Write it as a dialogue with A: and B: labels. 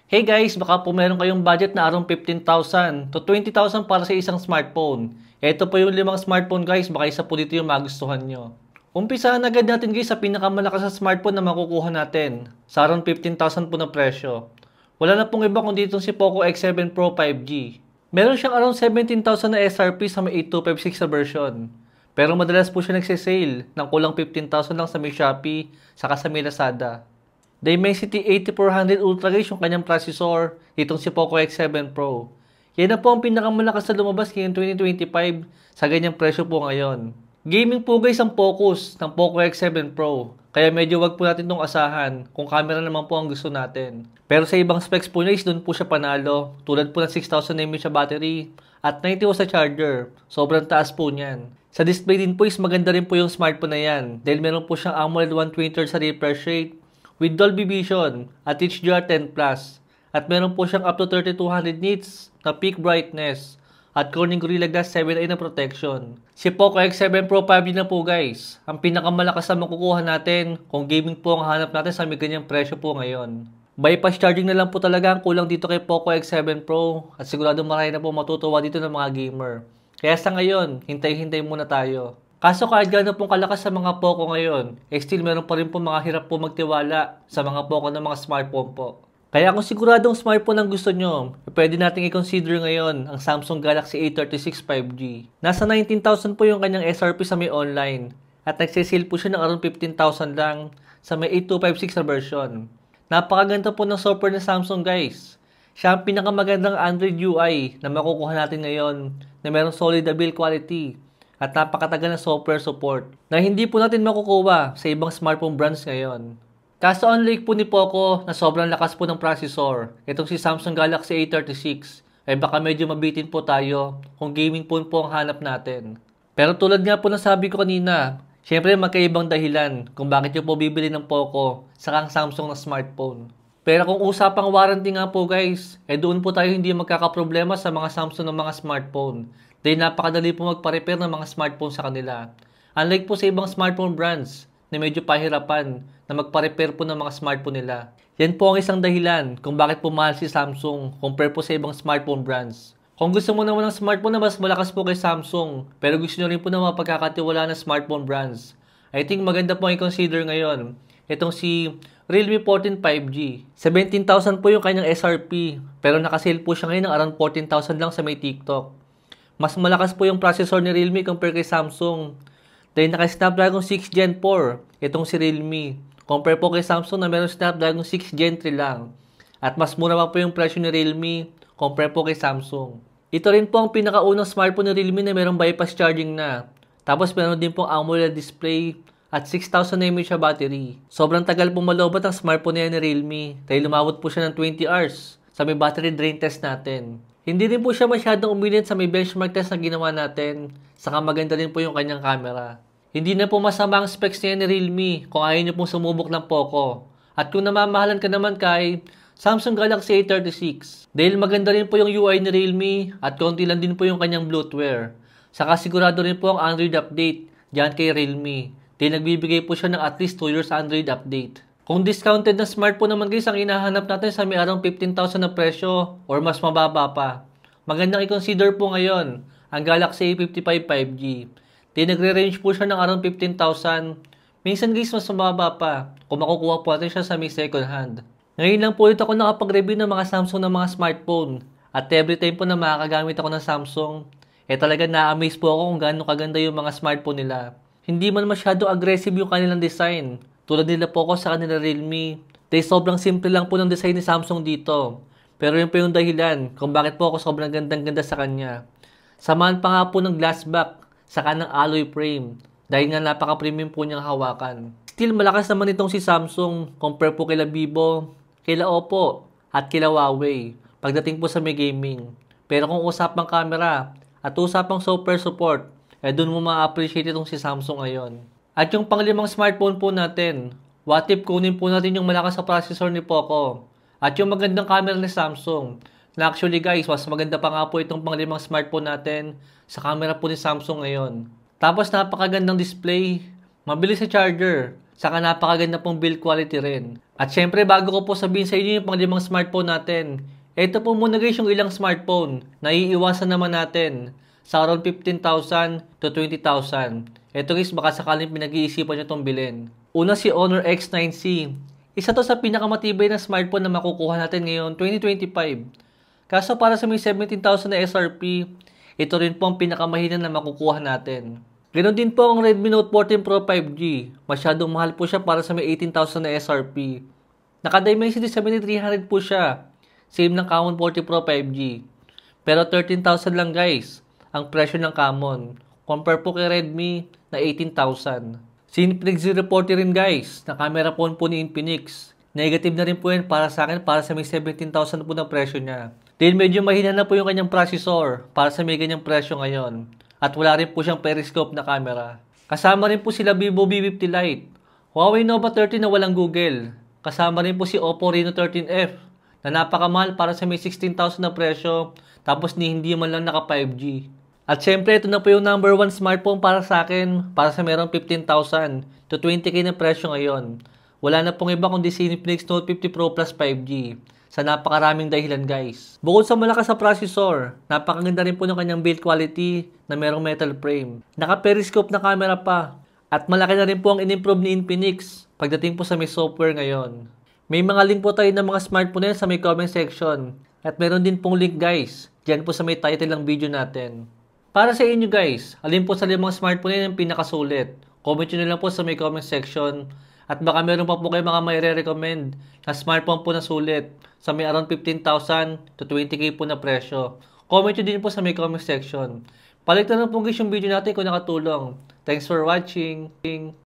A: Hey guys, baka po meron kayong budget na around 15,000 to 20,000 para sa isang smartphone. Ito po yung 5 smartphone guys, baka isa po dito yung magustuhan nyo. Umpisahan agad natin guys sa pinakamalakas na smartphone na makukuha natin. Sa around 15,000 po na presyo. Wala na pong iba kundi itong si Poco X7 Pro 5G. Meron siyang around 17,000 na SRP sa may 8256 na version. Pero madalas po siya nagsisale ng kulang 15,000 lang sa may Shopee saka sa may Lazada. Dimensity 8400 Ultra guys yung kanyang processor, itong si Poco X7 Pro. Yan na po ang pinakamalakas na lumabas ngayong 2025 sa ganyang presyo po ngayon. Gaming po guys ang focus ng Poco X7 Pro, kaya medyo wag po natin itong asahan kung camera naman po ang gusto natin. Pero sa ibang specs po guys, doon po siya panalo, tulad po ng 6,000 mAh sa battery at 90 watts sa charger, sobrang taas po niyan. Sa display din po is maganda rin po yung smartphone na yan dahil meron po siyang AMOLED 120Hz sa refresh rate with Dolby Vision at HDR10+. At meron po siyang up to 3200 nits na peak brightness at Corning Gorilla Glass 7i na protection. Si Poco X7 Pro 5G na po guys, ang pinakamalakas na makukuha natin kung gaming po ang hanap natin sa may ganyang presyo po ngayon. Bypass charging na lang po talaga ang kulang dito kay Poco X7 Pro at sigurado marami na po matutuwa dito ng mga gamer. Kaya sa ngayon, hintay-hintay muna tayo. Kaso kahit gano'n pong kalakas sa mga Poco ngayon, still meron pa rin po mga hirap po magtiwala sa mga Poco ng mga smartphone po. Kaya kung siguradong smartphone ang gusto nyo, pwede natin i-consider ngayon ang Samsung Galaxy A36 5G. Nasa 19,000 po yung kanyang SRP sa may online at nagsisale po siya ng around 15,000 lang sa may 8256 na version. Napakaganda po ng software ng Samsung guys. Siya ang pinakamagandang Android UI na makukuha natin ngayon na merong solid build quality at napakatagal na software support na hindi po natin makukuha sa ibang smartphone brands ngayon. Kaso unlike po ni Poco na sobrang lakas po ng processor, itong si Samsung Galaxy A36 ay baka medyo mabitin po tayo kung gaming phone po ang hanap natin. Pero tulad nga po na sabi ko kanina, syempre magkaibang dahilan kung bakit nyo po bibili ng Poco saka ang Samsung na smartphone. Pero kung usapang warranty nga po guys, doon po tayo hindi magkakaproblema sa mga Samsung ng mga smartphone. Dahil napakadali po magpa-repair ng mga smartphone sa kanila. Unlike po sa ibang smartphone brands na medyo pahirapan na magpa-repair po ng mga smartphone nila. Yan po ang isang dahilan kung bakit po mahal si Samsung compare po sa ibang smartphone brands. Kung gusto mo naman ng smartphone na mas malakas po kay Samsung, pero gusto nyo rin po ng mga pagkakatiwala ng smartphone brands, I think maganda po i-consider ngayon itong si Realme 14 5G. 17,000 po yung kanyang SRP, pero nakasale po siya ngayon ng around 14,000 lang sa may TikTok. Mas malakas po yung processor ni Realme compare kay Samsung. Dahil naka-Snapdragon 6 Gen 4 itong si Realme. Compare po kay Samsung na meron Snapdragon 6 Gen 3 lang. At mas mura pa po yung presyo ni Realme compare po kay Samsung. Ito rin po ang pinakaunang smartphone ni Realme na merong bypass charging na. Tapos meron din pong AMOLED display at 6,000 mAh sa battery. Sobrang tagal pong malobat ang smartphone niya ni Realme dahil lumabot po siya ng 20 hours sa may battery drain test natin. Hindi rin po siya masyadong umilit sa may benchmark test na ginawa natin, saka maganda rin po yung kanyang camera. Hindi na po masama ang specs niya ni Realme kung ayaw niyo pong sumubok ng Poco. At kung namamahalan ka naman kay Samsung Galaxy A36, dahil maganda rin po yung UI ni Realme at konti lang din po yung kanyang bloatware. Saka sigurado rin po ang Android update dyan kay Realme. Dahil nagbibigay po siya ng at least 2 years Android update. Kung discounted na smartphone naman guys ang hinahanap natin sa may around 15,000 na presyo or mas mababa pa, magandang i-consider po ngayon ang Galaxy A55 5G. Dahil nagre-range po siya ng around 15,000. Minsan guys mas mababa pa kung makukuha po natin siya sa may second hand. Ngayon lang po ulit ako nakapag-review ng mga Samsung na mga smartphone. At every time po na makakagamit ako ng Samsung, talaga na-amaze po ako kung gaano kaganda yung mga smartphone nila. Hindi man masyado aggressive yung kanilang design. Tulad nila Poco sa kanila Realme. Dahil sobrang simple lang po ng design ni Samsung dito. Pero yun po yung dahilan kung bakit po ako sobrang gandang-ganda sa kanya. Samahan pa nga po ng glass back sa kanang alloy frame. Dahil nga napaka-premium po niyang hawakan. Still malakas naman itong si Samsung compare po kila Vivo, kila Oppo, at kila Huawei. Pagdating po sa may gaming. Pero kung usapang camera at usapang software support, dun mo ma-appreciate itong si Samsung ngayon. At yung panglimang smartphone po natin, what if kunin po natin yung malakas sa processor ni Poco at yung magandang camera ni Samsung. Na actually guys, mas maganda pa nga po itong panglimang smartphone natin sa camera po ni Samsung ngayon. Tapos napakagandang display, mabilis sa charger, saka napakaganda pong build quality rin. At syempre bago ko po sabihin sa inyo yung pang-limang smartphone natin, ito po muna guys yung ilang smartphone na iiwasan naman natin sa around 15,000 to 20,000. Ito guys, baka sakaling pinag-iisipan nyo itong bilhin. Una si Honor X9C. Isa to sa pinakamatibay na smartphone na makukuha natin ngayon 2025. Kaso para sa may 17,000 na SRP, ito rin po ang pinakamahina na makukuha natin. Ganon din po ang Redmi Note 14 Pro 5G. Masyadong mahal po siya para sa may 18,000 na SRP. Naka-Dimensity 7300 po siya. Same ng Camon 40 Pro 5G. Pero 13,000 lang guys ang presyo ng Camon. Compare po kay Redmi na 18,000. Si Infinix Z40 rin guys, na camera phone po ni Infinix. Negative na rin po yan para sa akin para sa may 17,000 po ng presyo niya. Then medyo mahina na po yung kanyang processor para sa may ganyang presyo ngayon. At wala rin po siyang periscope na camera. Kasama rin po sila Vivo V50 Lite, Huawei Nova 13 na walang Google. Kasama rin po si Oppo Reno 13F na napakamahal para sa may 16,000 na presyo tapos hindi man lang naka 5G. At syempre, ito na po yung number 1 smartphone para sa akin, para sa merong 15,000 to 20k na presyo ngayon. Wala na pong iba kundi si Infinix Note 50 Pro Plus 5G. Sa napakaraming dahilan guys. Bukod sa malakas sa processor, napakaganda rin po ng kanyang build quality na merong metal frame. Naka-periscope na camera pa. At malaki na rin po ang in-improve ni Infinix pagdating po sa may software ngayon. May mga link po tayo ng mga smartphone sa may comment section. At meron din pong link guys, dyan po sa may title ng video natin. Para sa inyo guys, alin po sa limang smartphone yung pinakasulit? Comment nyo na lang po sa may comment section. At baka meron pa po kayo mga may re-recommend na smartphone po na sulit sa may around 15,000 to 20k po na presyo. Comment nyo din po sa may comment section. Paligtan na po guys yung video natin kung nakatulong. Thanks for watching.